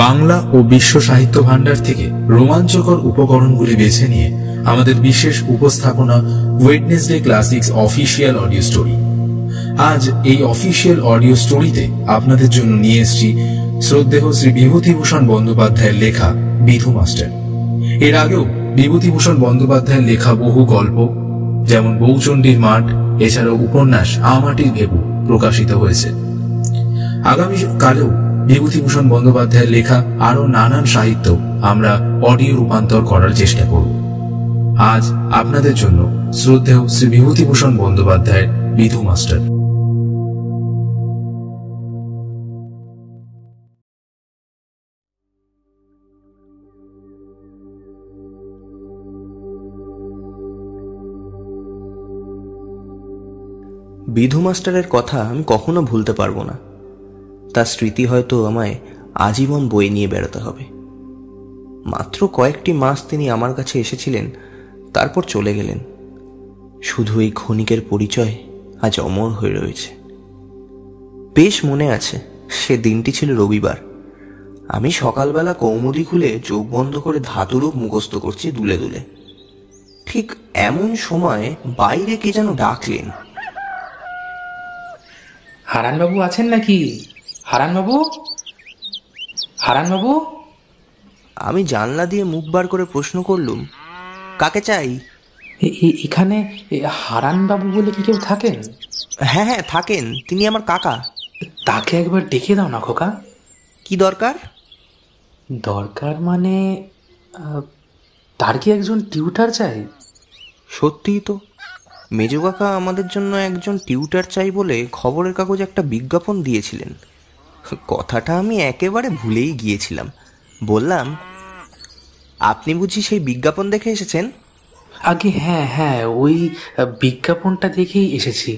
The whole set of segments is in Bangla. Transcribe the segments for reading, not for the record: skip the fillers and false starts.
বাংলা ও বিশ্ব সাহিত্য ভান্ডার থেকে রোমাঞ্চকর উপকরণগুলি বেছে নিয়ে আমাদের বিশেষ উপস্থাপনা Wednesday classics official audio story. আজ এই অফিসিয়াল অডিও স্টোরিতে আপনাদের জন্য নিয়ে এসেছি শ্রদ্ধেয় শ্রী বিভূতিভূষণ বন্দ্যোপাধ্যায়ের লেখা বিধু মাস্টার। এর আগেও বিভূতিভূষণ বন্দ্যোপাধ্যায়ের লেখা বহু গল্প, যেমন বউচণ্ডীর মাঠ, এছাড়াও উপন্যাস আমাটির ভেবু প্রকাশিত হয়েছে। আগামী কালেও বিভূতিভূষণ বন্দ্যোপাধ্যায়ের লেখা আরো নানান সাহিত্য আমরা অডিও রূপান্তর করার চেষ্টা করব। আজ আপনাদের জন্য শ্রদ্ধেয় শ্রী বিভূতিভূষণ বন্দ্যোপাধ্যায়ের বিধু মাস্টার। বিধু মাস্টারের কথা আমি কখনো ভুলতে পারবো না। তার স্মৃতি হয়তো আমায় আজীবন বয়ে নিয়ে বেড়াতে হবে। মাত্র কয়েকটি মাস তিনি আমার কাছে এসেছিলেন, তারপর চলে গেলেন। শুধু এই ক্ষণিকের পরিচয় আজ অমর হয়ে রয়েছে। বেশ মনে আছে, সে দিনটি ছিল রবিবার। আমি সকালবেলা কৌমুদি খুলে চোখ বন্ধ করে ধাতুরূপ মুখস্থ করছি দুলে দুলে। ঠিক এমন সময় বাইরে কে যেন ডাকলেন। হারানবাবু আছেন নাকি? হারানবাবু, হারানবাবু। আমি জানলা দিয়ে মুখ বার করে প্রশ্ন করলুম, কাকে চাই? এখানে হারানবাবু বলে কি কেউ থাকেন? হ্যাঁ হ্যাঁ থাকেন, তিনি আমার কাকা। তাকে একবার ডেকে দাও না খোকা। কি দরকার? দরকার মানে তার কি একজন টিউটার চাই? সত্যিই তো, মেজো কাকা আমাদের জন্য একজন টিউটার চাই বলে খবরের কাগজে একটা বিজ্ঞাপন দিয়েছিলেন। কথাটা আমি একেবারে ভুলেই গিয়েছিলাম। বললাম, আপনি বুঝি সেই বিজ্ঞাপন দেখে এসেছেন? আগে হ্যাঁ হ্যাঁ, ওই বিজ্ঞাপনটা দেখেই এসেছি।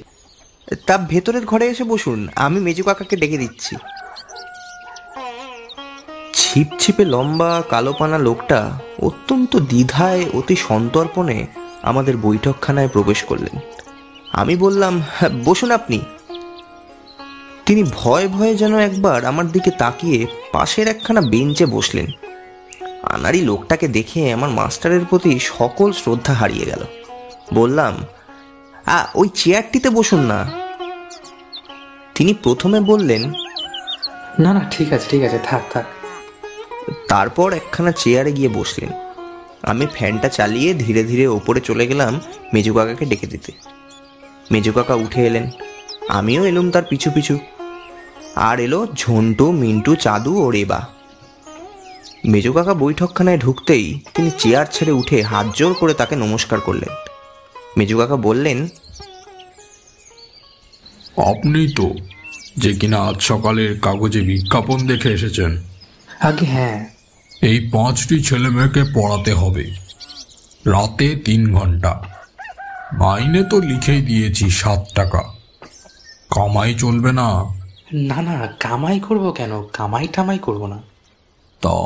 তা ভেতরের ঘরে এসে বসুন, আমি মেজো কাকাকে ডেকে দিচ্ছি। ছিপছিপে লম্বা কালোপানা লোকটা অত্যন্ত দ্বিধায় অতি সন্তর্পণে আমাদের বৈঠকখানায় প্রবেশ করলেন। আমি বললাম, বসুন আপনি। তিনি ভয়ে ভয়ে যেন একবার আমার দিকে তাকিয়ে পাশের একখানা বেঞ্চে বসলেন। আনাড়ি লোকটাকে দেখে আমার মাস্টারের প্রতি সকল শ্রদ্ধা হারিয়ে গেল। বললাম, ওই চেয়ারটিতে বসুন না। তিনি প্রথমে বললেন, না না ঠিক আছে ঠিক আছে, থাক থাক। তারপর একখানা চেয়ারে গিয়ে বসলেন। আমি ফ্যানটা চালিয়ে ধীরে ধীরে ওপরে চলে গেলাম মেজো কাকাকে ডেকে দিতে। মেজো কাকা উঠে এলেন, আমিও এলুম তার পিছু পিছু। আর এলো ঝন্টু, মিন্টু, চাঁদু ও রেবা। মেজো কাকা বৈঠকখানায় ঢুকতেই তিনি চেয়ার ছেড়ে উঠে হাত জোর করে তাকে নমস্কার করলেন। মেজো কাকা বললেন, আপনি তো যে কিনা আজ সকালের কাগজে বিজ্ঞাপন দেখে এসেছেন? আগে হ্যাঁ। এই 5টি ছেলে মেয়েকে পড়াতে হবে, রাতে 3 ঘন্টা। মাইনে তো লিখেই দিয়েছি 7 টাকা। কামাই চলবে না? না না, কামাই করব কেন? কামাই টামাই করব না। তা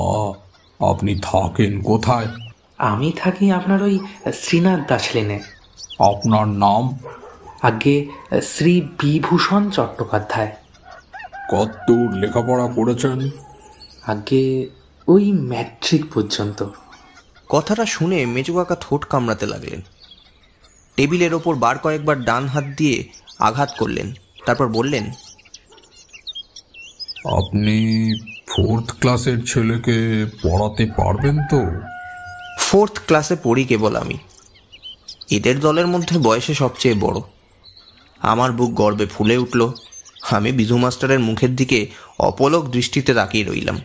আপনি থাকেন কোথায়? আমি থাকি আপনার ওই শ্রীনাথ দাস লেনে। আপনার নাম? আগে শ্রী বিভূষণ চট্টোপাধ্যায়। কতদূর লেখাপড়া করেছেন? আগে ওই ম্যাট্রিক পর্যন্ত। কথাটা শুনে মেজো কাকা ঠোঁট কামড়াতে লাগলেন। টেবিলের ওপর বার কয়েকবার ডান হাত দিয়ে আঘাত করলেন। তারপর বললেন, আপনি 4th ক্লাসের ছেলেকে পড়াতে পারবেন তো? 4th ক্লাসে পড়ি কেবল আমি। এদের দলের মধ্যে বয়সে সবচেয়ে বড়। আমার বুক গর্বে ফুলে উঠল। আমি বিধু মাস্টারের মুখের দিকে অপলক দৃষ্টিতে তাকিয়ে রইলাম।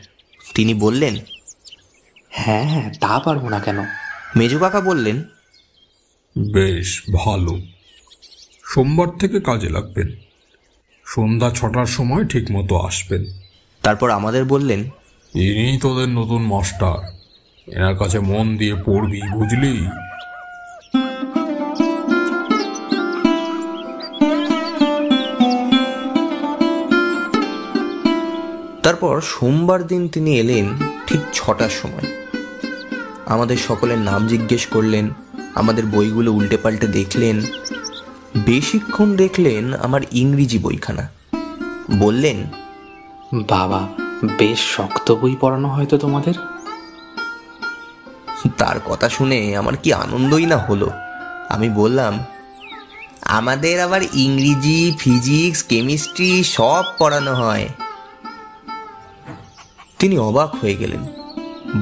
তিনি বললেন, হ্যাঁ হ্যাঁ, তা পারবো না কেন। মেজো কাকা বললেন, বেশ ভালো, সোমবার থেকে কাজে লাগবেন। সন্ধ্যা 6টার সময় ঠিক মতো আসবেন। তারপর আমাদের বললেন, ইনি তোদের নতুন মাস্টার, এনার কাছে মন দিয়ে পড়বি, বুঝলি? তারপর সোমবার দিন তিনি এলেন ঠিক 6টার সময়। আমাদের সকলের নাম জিজ্ঞেস করলেন, আমাদের বইগুলো উল্টে পাল্টে দেখলেন। বেশিক্ষণ দেখলেন আমার ইংরেজি বইখানা। বললেন, বাবা বেশ শক্ত বই পড়ানো হয়তো তোমাদের। তার কথা শুনে আমার কি আনন্দই না হলো। আমি বললাম, আমাদের আবার ইংরেজি, ফিজিক্স, কেমিস্ট্রি সব পড়ানো হয়। তিনি অবাক হয়ে গেলেন,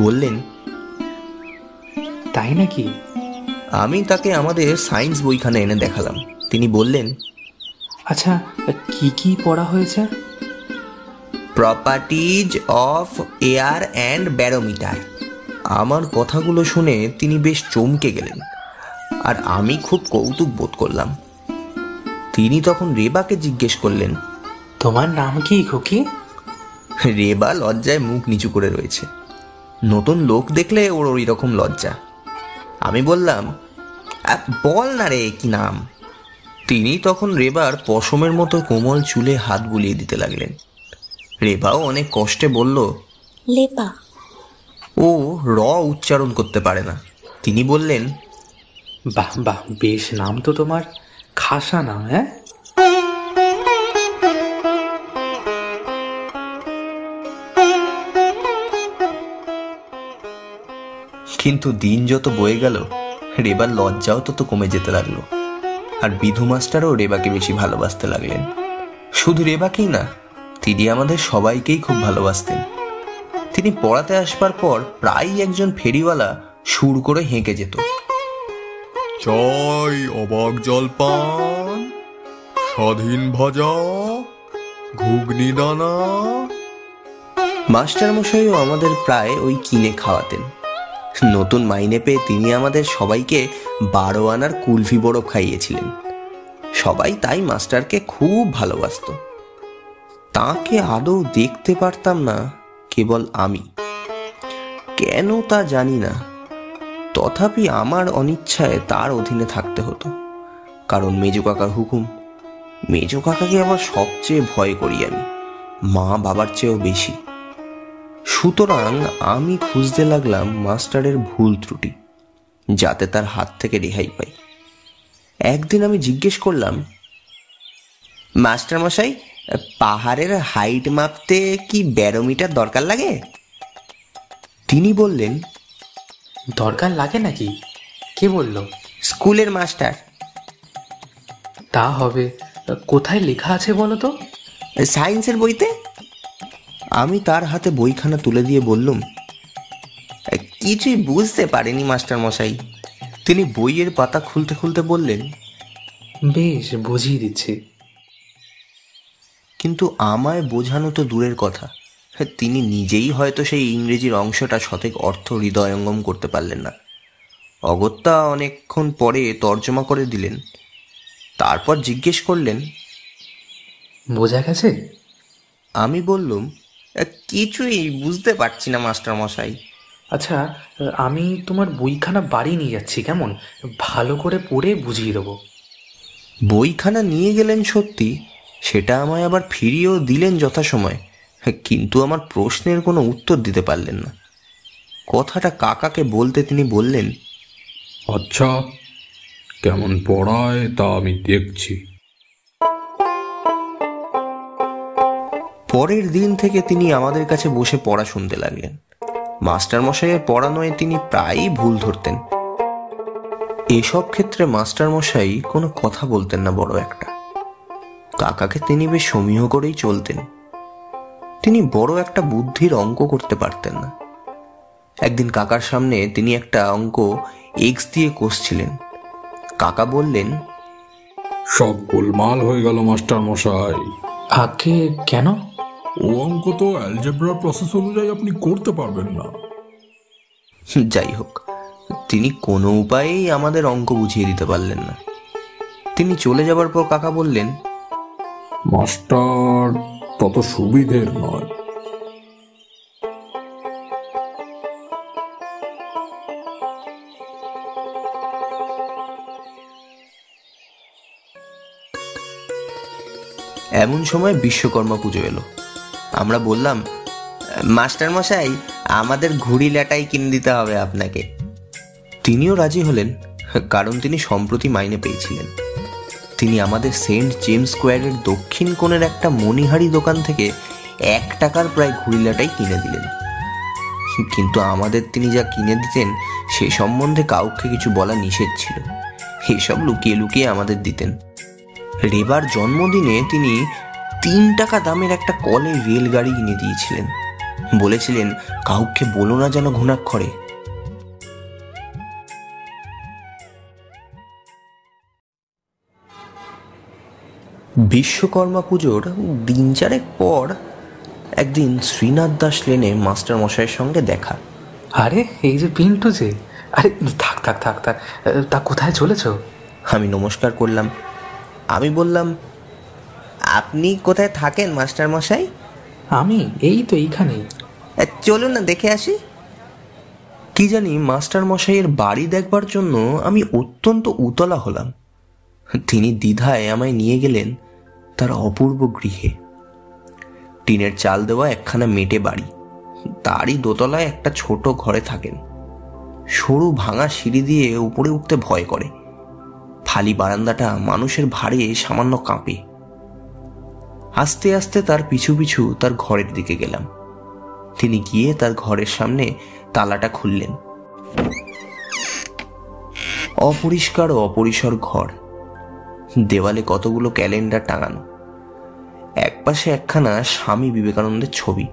বললেন, তাই নাকি? আমি তাকে আমাদের সায়েন্স বইখানা এনে দেখালাম। তিনি বললেন, আচ্ছা, কি কি পড়া হয়েছে? Properties of air and barometer. আমার কথাগুলো শুনে তিনি বেশ চমকে গেলেন, আর আমি খুব কৌতুক বোধ করলাম। তিনি তখন রেবাকে জিজ্ঞেস করলেন, তোমার নাম কি খুকি? রেবা লজ্জায় মুখ নিচু করে রয়েছে। নতুন লোক দেখলে ওর ওই রকম লজ্জা। আমি বললাম, বল না রে, কি নাম? তিনি তখন রেবার পশমের মতো কোমল চুলে হাত বুলিয়ে দিতে লাগলেন। রেবাও অনেক কষ্টে বলল, লেপা। ও র উচ্চারণ করতে পারে না। তিনি বললেন, বাহ বাহ, বেশ নাম তো তোমার, খাসা নাম। হ্যাঁ, কিন্তু দিন যত বয়ে গেল রেবার লজ্জাও তত কমে যেতে লাগলো, আর বিধু মাস্টারও রেবাকে বেশি ভালোবাসতে লাগলেন। শুধু রেবাকেই না, তিনি আমাদের সবাইকেই খুব ভালোবাসতেন। তিনি পড়াতে আসবার পর প্রায়ই একজন ফেরিওয়ালা সুর করে হেঁকে যেত, চাই অবাক জলপান, স্বাধীন ভাজা, ঘুগনি দানা। মাস্টার মশাইও আমাদের প্রায় ওই কিনে খাওয়াতেন। নতুন মাইনে পেয়ে তিনি আমাদের সবাইকে 12 আনার কুলফি বরফ খাইয়েছিলেন। সবাই তাই মাস্টারকে খুব ভালোবাসত। তাকে আদৌ দেখতে পারতাম না কেবল আমি। কেন তা জানি না, তথাপি আমার অনিচ্ছায় তার অধীনে থাকতে হতো, কারণ মেজো কাকার হুকুম। মেজো কাকাকে আবার সবচেয়ে ভয় করি আমি, মা বাবার চেয়েও বেশি। সুতরাং আমি খুঁজতে লাগলাম মাস্টারের ভুল ত্রুটি, যাতে তার হাত থেকে রেহাই পাই। একদিন আমি জিজ্ঞেস করলাম, মাস্টার মশাই, পাহাড়ের হাইট মাপতে কি ব্যারোমিটার দরকার লাগে? তিনি বললেন, দরকার লাগে নাকি? কে বলল? স্কুলের মাস্টার। তা হবে, কোথায় লেখা আছে বলো তো? সায়েন্সের বইতে। আমি তার হাতে বইখানা তুলে দিয়ে বললুম, কিছুই বুঝতে পারেনি মাস্টার মশাই। তিনি বইয়ের পাতা খুলতে খুলতে বললেন, বেশ, বুঝিয়ে দিচ্ছি। কিন্তু আমায় বোঝানো তো দূরের কথা, তিনি নিজেই হয়তো সেই ইংরেজির অংশটা সঠিক অর্থ হৃদয়ঙ্গম করতে পারলেন না। অগত্যা অনেকক্ষণ পরে তর্জমা করে দিলেন। তারপর জিজ্ঞেস করলেন, বোঝা গেছে? আমি বললুম, কিছুই বুঝতে পারছি না মাস্টার মশাই। আচ্ছা, আমি তোমার বইখানা বাড়ি নিয়ে যাচ্ছি, কেমন? ভালো করে পড়ে বুঝিয়ে দেবো। বইখানা নিয়ে গেলেন সত্যি, সেটা আমায় আবার ফিরিয়েও দিলেন যথাসময়, কিন্তু আমার প্রশ্নের কোনো উত্তর দিতে পারলেন না। কথাটা কাকাকে বলতে তিনি বললেন, আচ্ছা, কেমন পড়ায় তা আমি দেখছি। পরের দিন থেকে তিনি আমাদের কাছে বসে পড়া শুনতে লাগলেন। মাস্টার মশাইয়ের পড়ানোয় তিনি প্রায়ই ভুল ধরতেন। এসব ক্ষেত্রে মাস্টার মশাই কোনো কথা বলতেন না বড় একটা। কাকাকে তিনি বেশ সমীহ করেই চলতেন। তিনি বড় একটা বুদ্ধির অঙ্ক করতে পারতেন না। একদিন কাকার সামনে তিনি একটা অঙ্ক এক্স দিয়ে কষছিলেন। কাকা বললেন, সব গোলমাল হয়ে গেল মাস্টার মশাই। আগে কেন? ও অঙ্ক তো অ্যালজেব্রার প্রসেস অনুযায়ী আপনি করতে পারবেন না। যাই হোক, তিনি কোনো উপায়েই আমাদের অঙ্ক বুঝিয়ে দিতে পারলেন না। তিনি চলে যাবার পর কাকা বললেন, মাস্টার তত সুবিধের নয়। এমন সময় বিশ্বকর্মা পুজো এলো। আমরা বললাম, মাস্টার মশাই, আমাদের ঘুড়ি ল্যাটাই কিনে দিতে হবে আপনাকে। তিনিও রাজি হলেন, কারণ তিনি সম্প্রতি মাইনে পেয়েছিলেন। তিনি আমাদের সেন্ট জেমস স্কোয়ারের দক্ষিণ কোণের একটা মণিহারি দোকান থেকে 1 টাকার প্রায় ঘুড়িলাটাই কিনে দিলেন। কিন্তু আমাদের তিনি যা কিনে দিতেন সে সম্বন্ধে কাউকে কিছু বলা নিষেধ ছিল। এসব লুকিয়ে লুকিয়ে আমাদের দিতেন। রেবার জন্মদিনে তিনি 3 টাকা দামের একটা কলের রেলগাড়ি কিনে দিয়েছিলেন। বলেছিলেন, কাউকে বলো না যেন ঘুণাক্ষরে। বিশ্বকর্মা পুজোর দিন 4 পর একদিন শ্রীনাথ দাস লেনে মাস্টার মশাইয়ের সঙ্গে দেখা। আরে এই যে পিন্টু যে, আরে থাক থাক থাক থাক, তা কোথায় চলেছ? আমি নমস্কার করলাম। আমি বললাম, আপনি কোথায় থাকেন মাস্টার মশাই? আমি এই তো এইখানেই। চলুন না দেখে আসি। কি জানি মাস্টার মশাইয়ের বাড়ি দেখবার জন্য আমি অত্যন্ত উতলা হলাম। তিনি দ্বিধায় আমায় নিয়ে গেলেন তার অপূর্ব গৃহে। টিনের চাল দেওয়া একখানা মেটে বাড়ি, তারই দোতলায় একটা ছোট ঘরে থাকেন। সরু ভাঙা সিঁড়ি দিয়ে উপরে উঠতে ভয় করে। ফালি বারান্দাটা মানুষের ভারে সামান্য কাঁপে। আস্তে আস্তে তার পিছু পিছু তার ঘরের দিকে গেলাম। তিনি গিয়ে তার ঘরের সামনে তালাটা খুললেন। অপরিষ্কার ও অপরিসর ঘর। দেওয়ালে কতগুলো ক্যালেন্ডার টাঙানো। একপাশে একখানা স্বামী বিবেকানন্দের ছবি।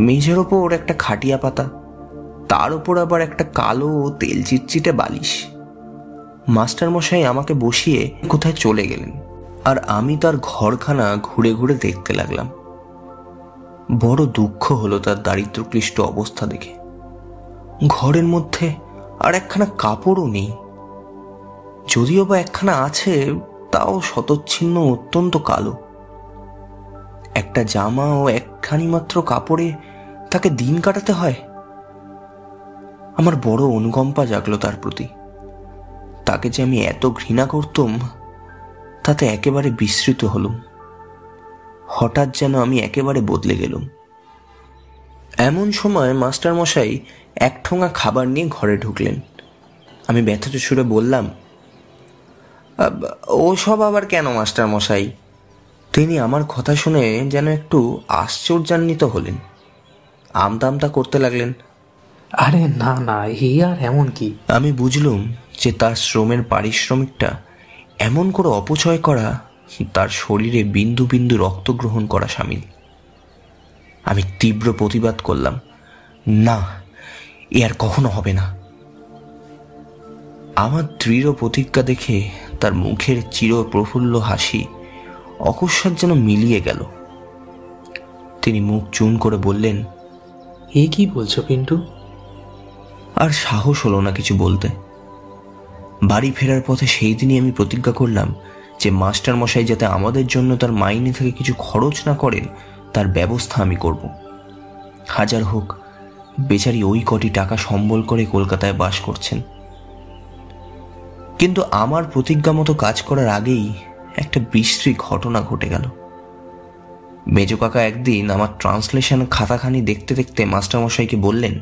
মেঝের ওপর একটা খাটিয়া পাতা, তার উপর আবার একটা কালো তেল চিটচিটে বালিশ। মাস্টার মশাই আমাকে বসিয়ে কোথায় চলে গেলেন, আর আমি তার ঘরখানা ঘুরে ঘুরে দেখতে লাগলাম। বড় দুঃখ হলো তার দারিদ্র্যক্লিষ্ট অবস্থা দেখে। ঘরের মধ্যে আর একখানা কাপড়ও নেই, যদিও বা একখানা আছে তাও শতচ্ছিন্ন, অত্যন্ত কালো। একটা জামা ও একখানি মাত্র কাপড়ে তাকে দিন কাটাতে হয়। আমার বড় অনুকম্পা জাগলো তার প্রতি। তাকে যে আমি এত ঘৃণা করতাম তাতে একেবারে বিস্মৃত হলুম। হঠাৎ যেন আমি একেবারে বদলে গেলুম। এমন সময় মাস্টার মশাই 1 ঠোঙা খাবার নিয়ে ঘরে ঢুকলেন। আমি ব্যথিত সুরে বললাম, ওসব আবার কেন মাস্টার মশাই? তিনি আমার কথা শুনে যেন একটু আশ্চর্যান্বিত হলেন। আমতা আমতা করতে লাগলেন। আরে না না, এই আর এমন কি? আমি বুঝলুম যে তার শ্রমের পারিশ্রমিকটা এমন করে অপচয় করা, তার শরীরে বিন্দু বিন্দু রক্ত গ্রহণ করা শামিল। আমি তীব্র প্রতিবাদ করলাম, না, এ আর কখনো হবে না। আমার দৃঢ় প্রতিজ্ঞা দেখে তার মুখের চির প্রফুল্ল হাসি অকস্মাৎ যেন মিলিয়ে গেল। তিনি মুখ চুন করে বললেন, এ কি বলছো পিন্টু? আর সাহস হলো না কিছু বলতে। বাড়ি ফেরার পথে সেই দিনই আমি প্রতিজ্ঞা করলাম যে মাস্টার মশাই যাতে আমাদের জন্য তার মাইনে থেকে কিছু খরচ না করেন তার ব্যবস্থা আমি করব। হাজার হোক, বেচারি ওই কটি টাকা সম্বল করে কলকাতায় বাস করছেন। কিন্তু আমার প্রতিজ্ঞা মতো কাজ করার আগেই একটা বিশ্রী ঘটনা ঘটে গেল। মেজো কাকা একদিন আমার ট্রান্সলেশন খাতাখানি দেখতে দেখতে মাস্টার মশাইকে বললেন,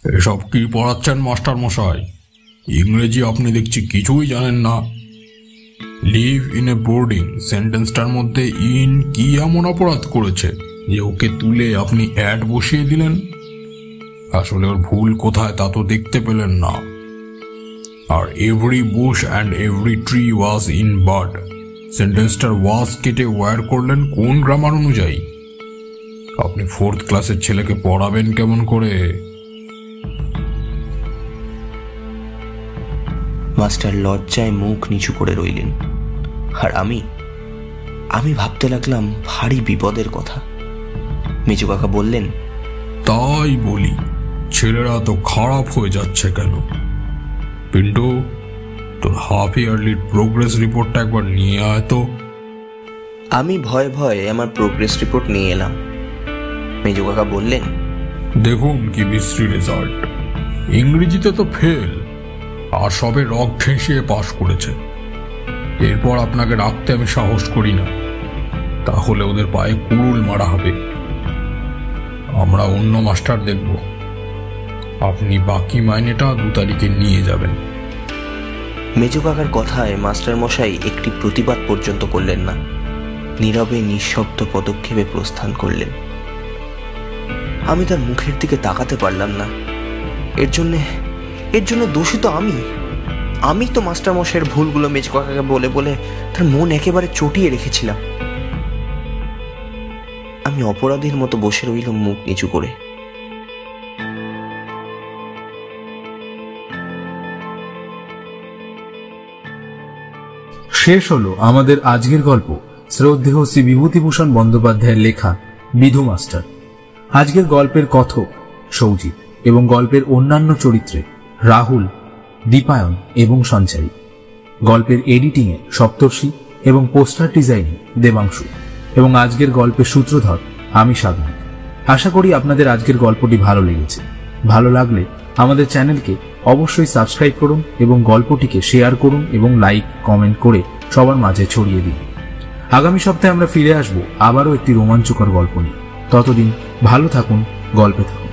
এসব কি পড়াচ্ছেন মাস্টার মশাই? ইংরেজি আপনি দেখছি কিছুই জানেন না। লিভ ইন এ বোর্ডিং সেন্টেন্সটার মধ্যে ইন কি এমন অপরাধ করেছে যে ওকে তুলে আপনি অ্যাড বসিয়ে দিলেন? আসলে ওর ভুল কোথায় তা তো দেখতে পেলেন না। আর every bush and every tree was in bud সেন্টেন্সটার ওয়াজ কেটে ওয়্যার করলেন কোন গ্রামার অনুযায়ী? আপনি 4th ক্লাসের ছেলেকে পড়াবেন কেমন করে? মাস্টার লজ্জায় মুখ নিচু করে রইলেন। আর আমি ভাবতে লাগলাম ভারী বিপদের কথা। মেজো কাকা বললেন, তাই বলি, ছেলেরা তো খারাপ হয়ে যাচ্ছে কেন? পিন্টু, তোর হাফ ইয়ারলির প্রোগ্রেস রিপোর্টটা একবার নিয়ে আয় তো। আমি ভয়ে ভয়ে আমার প্রোগ্রেস রিপোর্ট নিয়ে এলাম। মেজো কাকা বললেন, দেখুন কি বিশ্রী রেজাল্ট। ইংরেজিতে তো ফেল, আর সবে রক ঠেসিয়ে পাশ করেছে। এরপর আপনাকে রাখতে আমি সাহস করি না, তাহলে ওদের পায়ে কুড়ুল মারা হবে। আমরা অন্য মাস্টার দেখব। আপনি বাকি মাইনেটা 2 তারিখে নিয়ে যাবেন। মেজো কাকার কথায় মাস্টার মশাই একটি প্রতিবাদ পর্যন্ত করলেন না। নীরবে নিঃশব্দ পদক্ষেপে প্রস্থান করলেন। আমি তার মুখের দিকে তাকাতে পারলাম না। এর জন্য দোষী তো আমি তো মাস্টারমশাইয়ের ভুলগুলো মেজো কাকাকে বলে বলে তার মন একেবারে চটিয়ে রেখেছিলাম। আমি অপরাধীর মতো বসে রইলাম মুখ নিচু করে। শেষ হলো আমাদের আজকের গল্প শ্রদ্ধেয় শ্রী বিভূতিভূষণ বন্দ্যোপাধ্যায়ের লেখা বিধু মাস্টার। আজকের গল্পের কথক সৌজিৎ এবং গল্পের অন্যান্য চরিত্রে রাহুল, দীপায়ন এবং সঞ্চারী। গল্পের এডিটিংয়ে সপ্তর্ষি এবং পোস্টার ডিজাইনিং দেবাংশু এবং আজকের গল্পের সূত্রধর আমি সাগর। আশা করি আপনাদের আজকের গল্পটি ভালো লেগেছে। ভালো লাগলে আমাদের চ্যানেলকে অবশ্যই সাবস্ক্রাইব করুন এবং গল্পটিকে শেয়ার করুন এবং লাইক কমেন্ট করে সবার মাঝে ছড়িয়ে দিন। আগামী সপ্তাহে আমরা ফিরে আসবো আবারও একটি রোমাঞ্চকর গল্প নিয়ে। ততদিন ভালো থাকুন, গল্পে থাকুন।